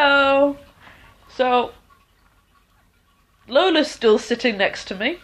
Hello. So, Lola's still sitting next to me.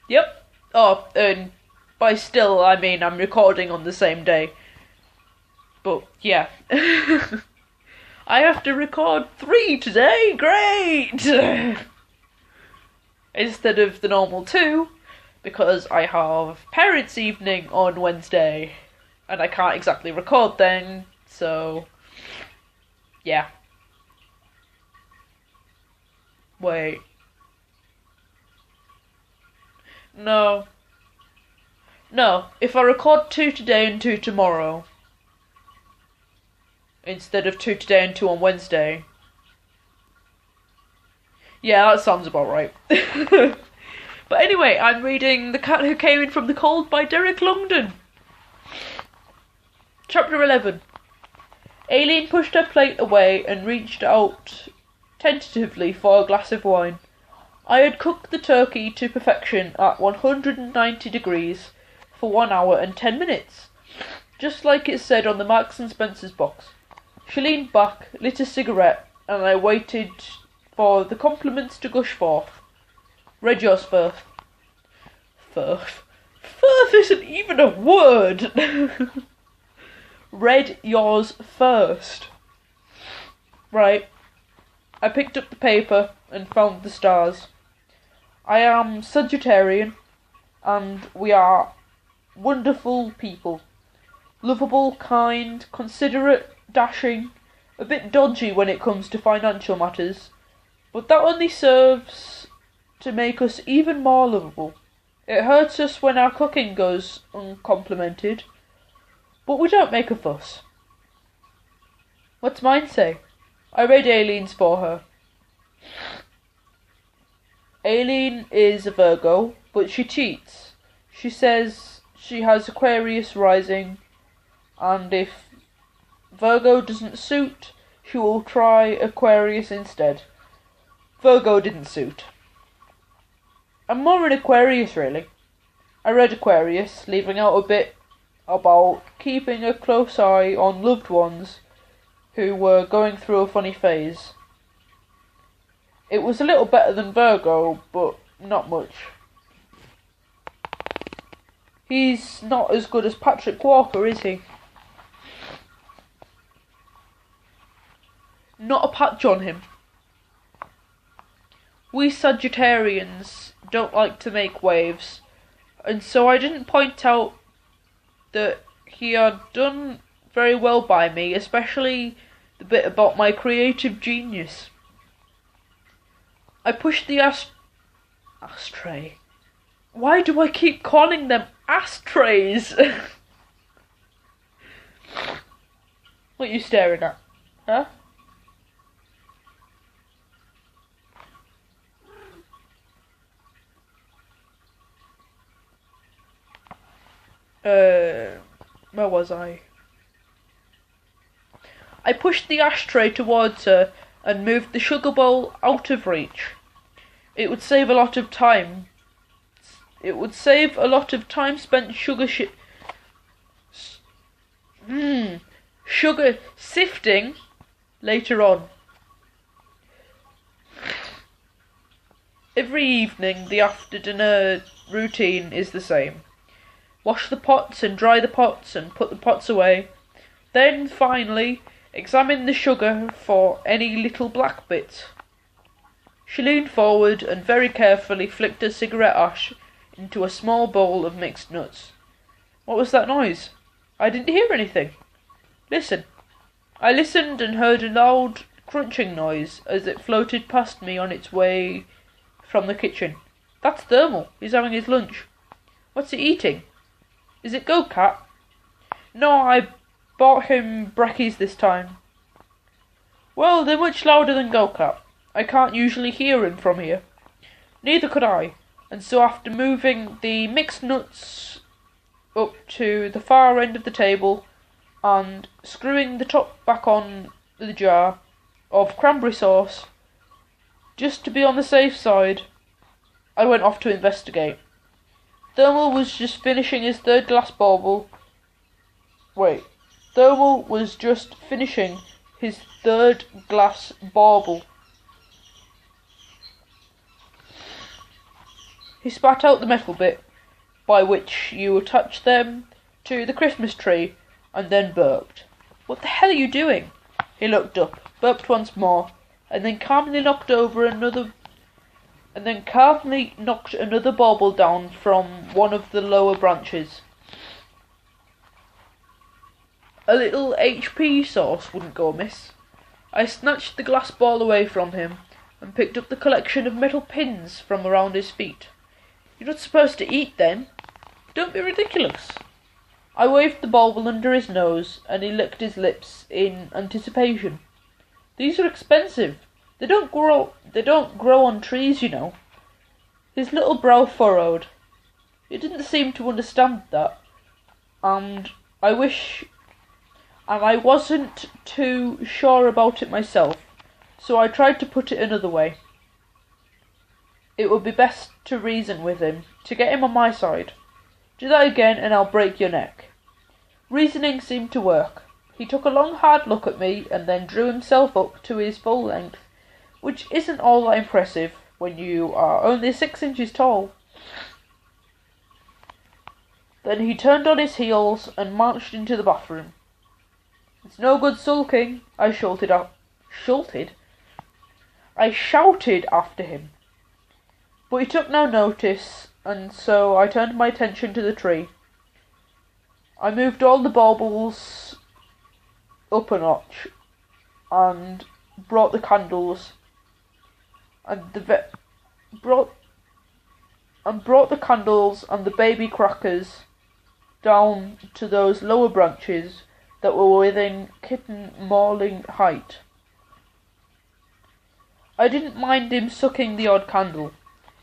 Yep. Oh, and by still, I mean I'm recording on the same day. But, yeah. I have to record 3 today. Great! Instead of the normal 2, because I have parents' evening on Wednesday. And I can't exactly record then, so... yeah. Wait. No. No, if I record 2 today and 2 tomorrow, instead of 2 today and 2 on Wednesday. Yeah, that sounds about right. But anyway, I'm reading The Cat Who Came In From the Cold by Deric Longden. Chapter 11. Aileen pushed her plate away and reached out tentatively for a glass of wine. I had cooked the turkey to perfection at 190 degrees for 1 hour and 10 minutes, just like it said on the Marks and Spencer's box. She leaned back, lit a cigarette, and I waited for the compliments to gush forth. Read yours first. Firth? Firth isn't even a word! Read yours first. Right. I picked up the paper and found the stars. I am Sagittarian, and we are wonderful people. Lovable, kind, considerate, dashing, a bit dodgy when it comes to financial matters, but that only serves to make us even more lovable. It hurts us when our cooking goes uncomplimented, but we don't make a fuss. What's mine say? I read Aileen's for her. Aileen is a Virgo, but she cheats. She says she has Aquarius rising, and if Virgo doesn't suit, she will try Aquarius instead. Virgo didn't suit. I'm more an Aquarius, really. I read Aquarius, leaving out a bit about keeping a close eye on loved ones who were going through a funny phase. It was a little better than Virgo, but not much. He's not as good as Patrick Walker, is he? Not a patch on him. We Sagittarians don't like to make waves, and so I didn't point out that he had done very well by me, especially the bit about my creative genius. I pushed the ashtray. Why do I keep calling them ashtrays? What are you staring at? Huh? Where was I? I pushed the ashtray towards her and moved the sugar bowl out of reach. It would save a lot of time. It would save a lot of time spent sugar sifting later on. Every evening the after dinner routine is the same. Wash the pots and dry the pots and put the pots away. Then, finally, examine the sugar for any little black bits. She leaned forward and very carefully flicked her cigarette ash into a small bowl of mixed nuts. What was that noise? I didn't hear anything. Listen. I listened and heard a loud crunching noise as it floated past me on its way from the kitchen. That's Thermal. He's having his lunch. What's he eating? Is it Go-Cat? No, I bought him brekkies this time. Well, they're much louder than Go-Cat. I can't usually hear him from here. Neither could I, and so after moving the mixed nuts up to the far end of the table and screwing the top back on the jar of cranberry sauce, just to be on the safe side, I went off to investigate. Thermal was just finishing his third glass bauble. Thermal was just finishing his third glass bauble. He spat out the metal bit, by which you attach them to the Christmas tree, and then burped. "What the hell are you doing?" He looked up, burped once more, and then calmly knocked another bauble down from one of the lower branches. A little HP sauce wouldn't go amiss. I snatched the glass ball away from him and picked up the collection of metal pins from around his feet. "You're not supposed to eat them. Don't be ridiculous." I waved the bauble under his nose, and he licked his lips in anticipation. "These are expensive. They don't grow on trees, you know." His little brow furrowed. He didn't seem to understand that, and I wasn't too sure about it myself, so I tried to put it another way. It would be best to reason with him, to get him on my side. "Do that again and I'll break your neck." Reasoning seemed to work. He took a long hard look at me and then drew himself up to his full length, which isn't all that impressive when you are only 6 inches tall. Then he turned on his heels and marched into the bathroom. "It's no good sulking," I shouted after him. But he took no notice, and so I turned my attention to the tree. I moved all the baubles up a notch, and brought the candles and the baby crackers down to those lower branches that were within kitten mauling height. I didn't mind him sucking the odd candle.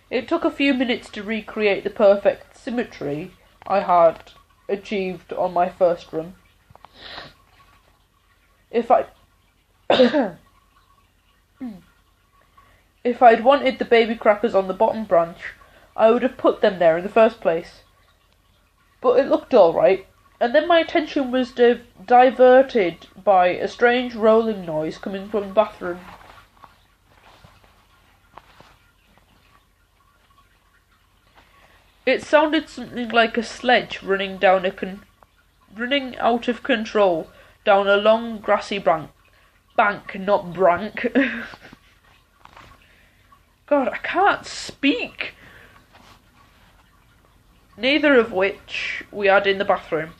It took a few minutes to recreate the perfect symmetry I had achieved on my first run. If I'd wanted the baby crackers on the bottom branch, I would have put them there in the first place. But it looked alright, and then my attention was diverted by a strange rolling noise coming from the bathroom. It sounded something like a sledge running out of control down a long grassy bank, not brank. God, I can't speak. Neither of which we had in the bathroom.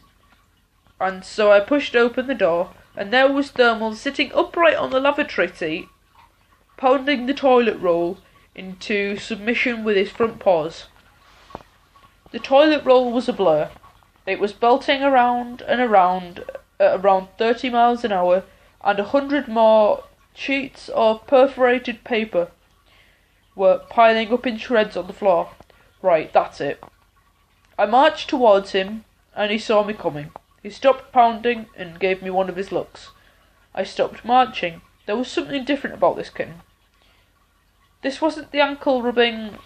And so I pushed open the door, and there was Thermal sitting upright on the lavatory seat, pounding the toilet roll into submission with his front paws. The toilet roll was a blur. It was belting around and around at around 30 miles an hour, and 100 more sheets of perforated paper were piling up in shreds on the floor. Right, that's it. I marched towards him, and he saw me coming. He stopped pounding and gave me one of his looks. I stopped marching. There was something different about this kitten. This wasn't the ankle rubbing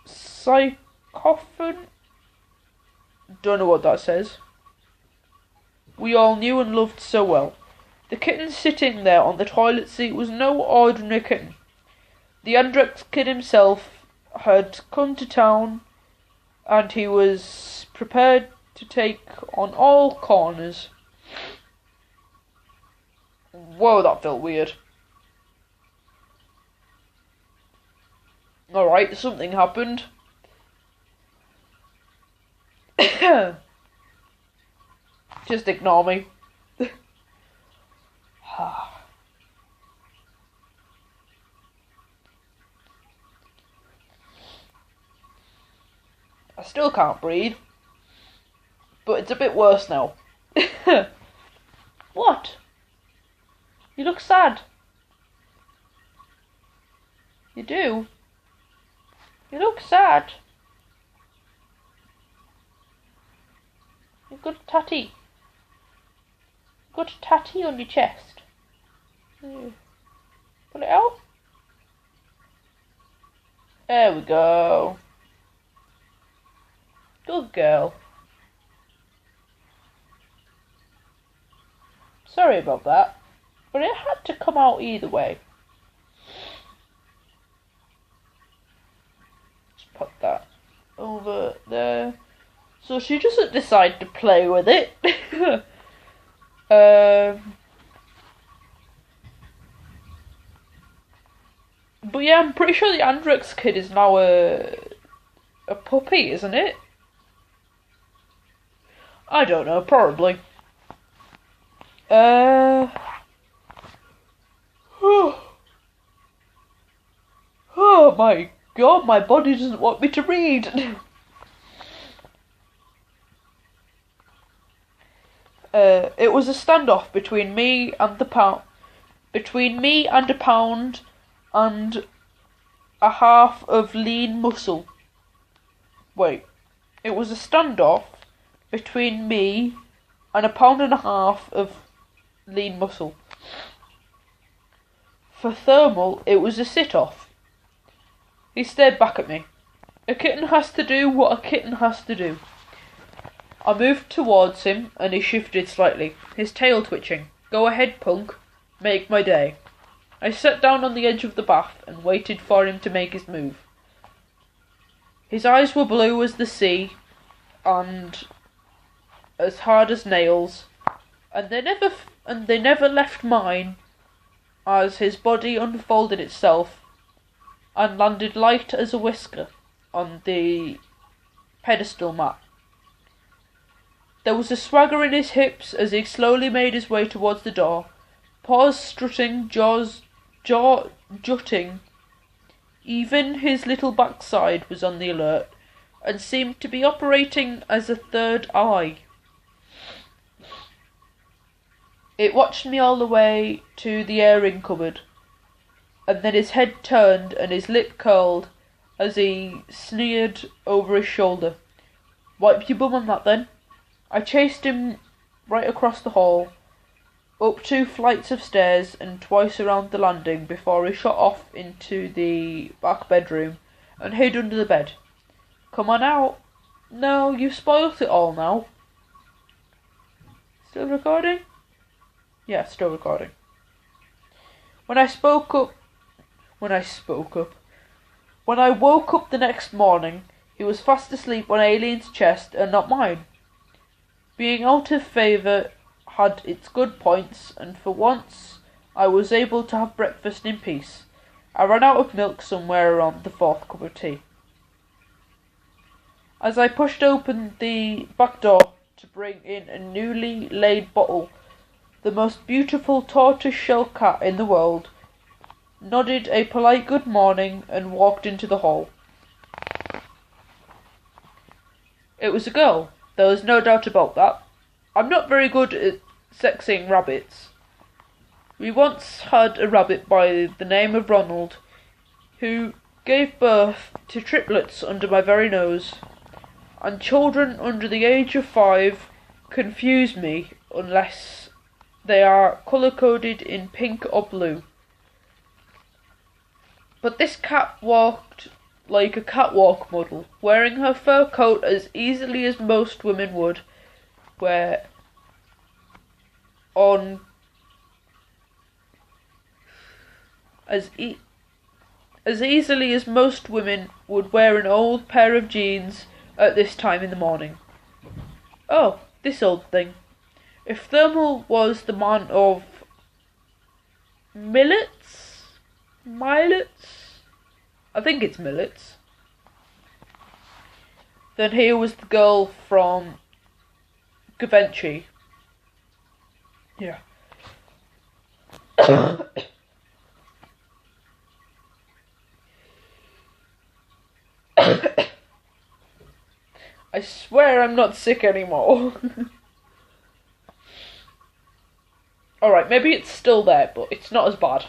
psychophon? Don't know what that says. We all knew and loved so well. The kitten sitting there on the toilet seat was no ordinary kitten. The Andrex kid himself had come to town, and he was prepared to take on all corners. Whoa, that felt weird. Alright, something happened. Just ignore me. I still can't breathe, but it's a bit worse now. What? You look sad. You do? You look sad. You've got a tatty. You've got a tatty on your chest. Pull it out. There we go. Good girl. Sorry about that, but it had to come out either way. Just put that over there. So she doesn't decide to play with it. But yeah, I'm pretty sure the Andrex kid is now a puppy, isn't it? I don't know, probably. Oh my god, my body doesn't want me to read. It was a standoff between me and a pound and a half of lean muscle. Wait, it was a standoff between me and a pound and a half of lean muscle. For Thermal, it was a sit-off. He stared back at me. A kitten has to do what a kitten has to do. I moved towards him and he shifted slightly, his tail twitching. Go ahead, punk. Make my day. I sat down on the edge of the bath and waited for him to make his move. His eyes were blue as the sea and as hard as nails, and they never left mine as his body unfolded itself and landed light as a whisker on the pedestal mat. There was a swagger in his hips as he slowly made his way towards the door, paws strutting, jaw jutting. Even his little backside was on the alert and seemed to be operating as a third eye. It watched me all the way to the airing cupboard, and then his head turned and his lip curled as he sneered over his shoulder. Wipe your bum on that then. I chased him right across the hall, up 2 flights of stairs and twice around the landing before he shot off into the back bedroom and hid under the bed. Come on out. No, you've spoilt it all now. Still recording? Yeah, still recording. When I woke up the next morning, he was fast asleep on Alien's chest and not mine. Being out of favour had its good points, and for once I was able to have breakfast in peace. I ran out of milk somewhere around the 4th cup of tea. As I pushed open the back door to bring in a newly laid bottle, the most beautiful tortoise-shell cat in the world nodded a polite good morning and walked into the hall. It was a girl, there was no doubt about that. I'm not very good at sexing rabbits. We once had a rabbit by the name of Ronald, who gave birth to triplets under my very nose, and children under the age of 5 confuse me unless they are colour-coded in pink or blue. But this cat walked like a catwalk model, wearing her fur coat as easily as most women would wear on as easily as most women would wear an old pair of jeans at this time in the morning. Oh, this old thing. If Thermal was the man of millets? I think it's millets. Then here was the girl from Givenchy. Yeah. I swear I'm not sick anymore. Alright, maybe it's still there, but it's not as bad.